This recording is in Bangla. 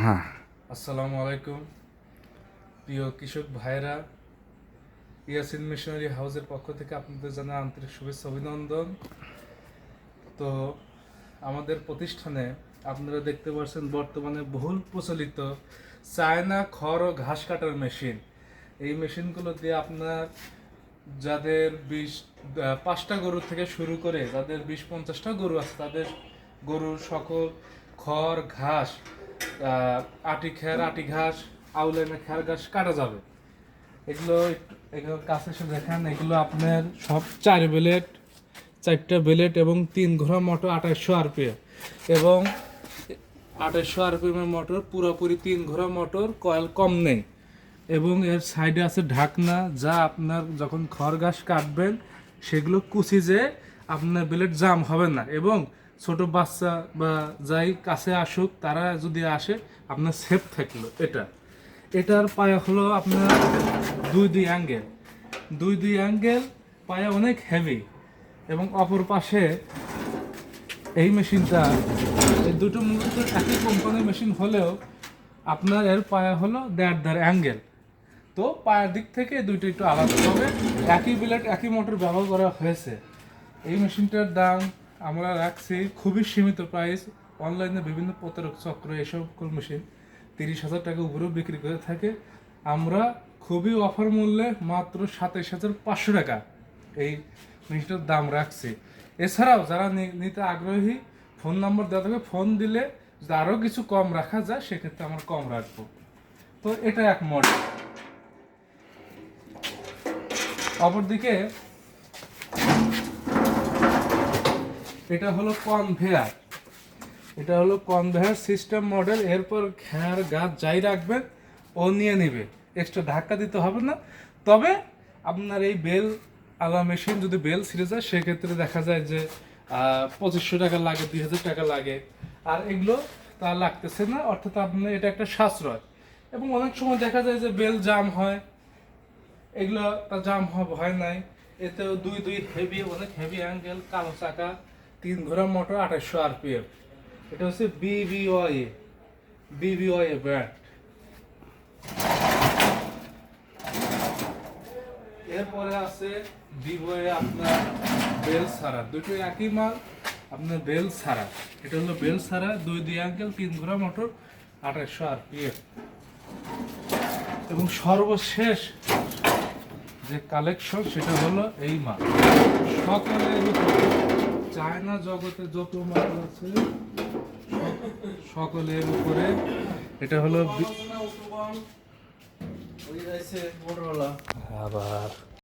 হ্যাঁ। আসসালামু আলাইকুম প্রিয় কৃষক ভাইরা, ইয়াসিন মিশনারি হাউসের পক্ষ থেকে আপনাদের জানাই আন্তরিক শুভেচ্ছা অভিনন্দন। তো আমাদের প্রতিষ্ঠানে আপনারা দেখতে পাচ্ছেন বর্তমানে বহুল প্রচলিত চায়না খড় ও ঘাস কাটার মেশিন। এই মেশিনগুলো দিয়ে আপনার যাদের 5টা গরু থেকে শুরু করে যাদের 20-50টা গরু আছে তাদের গরুর সকল খড় ঘাস, আটি ঘাস, আউলেনে খ্যার ঘাস কাটা যাবে। এগুলো কাছে এসে দেখেন, এগুলো আপনার সব 4টা বেলেট এবং 3 ঘোড়া মোটর 2800 আরপিএম এবং 2800 আরপিএম এর মোটর, পুরোপুরি 3 ঘোড়া মোটর, কয়েল কম নেই এবং এর সাইডে আছে ঢাকনা, যা আপনার যখন খড় ঘাস কাটবেন সেগুলো কুচি যে আপনার বেলেট জাম হবে না এবং ছোট বাচ্চা বা যাই কাছে আসুক তারা যদি আসে আপনার সেফ থাকলো। এটার পায়া হলো আপনার দুই অ্যাঙ্গেল, পায়া অনেক হেভি এবং অপর পাশে এই মেশিনটা, এই দুটো মূলত একই কোম্পানির মেশিন হলেও আপনার এর পায়া হলো দেড় অ্যাঙ্গেল। তো পায়ের দিক থেকে দুইটা একটু আলাদা, তবে একই বিলেট একই মোটর ব্যবহার করা হয়েছে। এই মেশিনটার দাম আমরা রাখছি খুবই সীমিত প্রাইস। অনলাইনে বিভিন্ন প্রতারক চক্র এসব মেশিন 30,000 টাকা উপরেও বিক্রি করে থাকে। আমরা খুবই অফার মূল্যে মাত্র 27,500 টাকা এই মেশিনটার দাম রাখছি। এছাড়াও যারা নিতে আগ্রহী, ফোন নাম্বার দেওয়া থাকবে, ফোন দিলে যদি আরও কিছু কম রাখা যায় সেক্ষেত্রে আমরা কম রাখবো। তো এটা এক মডেল। অপরদিকে এটা হলো কনভেয়ার সিস্টেম মডেল। এরপর খ্যার গাছ যাই রাখবেন ও নিয়ে নেবে, এক্সট্রা ধাক্কা দিতে হবে না। তবে আপনার এই বেল আলা মেশিন যদি বেল ছিঁড়ে যায় সেক্ষেত্রে দেখা যায় যে 2500 টাকা লাগে, 2000 টাকা লাগে। আর এগুলো তা লাগতেছে না, অর্থাৎ আপনার এটা একটা সাশ্রয়। এবং অনেক সময় দেখা যায় যে বেল জাম হয়, এগুলো তার জাম ভয় নাই। এতেও দুই হেভি, অনেক হেভি অ্যাঙ্গেল, কালো চাকা, 3 ঘোড়া মোটর, 2800 আরপিএম। এটা হচ্ছে বিবিওয়ে ব্র্যান্ড। এরপরে আছে বিভোয়ে আপনার বেল ছাড়া, দুটো একই মাল, আপনার বেল ছাড়া। এটা হলো বেল ছাড়া, দুই অ্যাঙ্গেল, 3 ঘোড়া মোটর, 2800 আরপিএম। এবং সর্বশেষ যে কালেকশন সেটা হলো এই মাল। সকলের চায়না জগতে যত মাল আছে সকলের উপরে এটা হলো আবার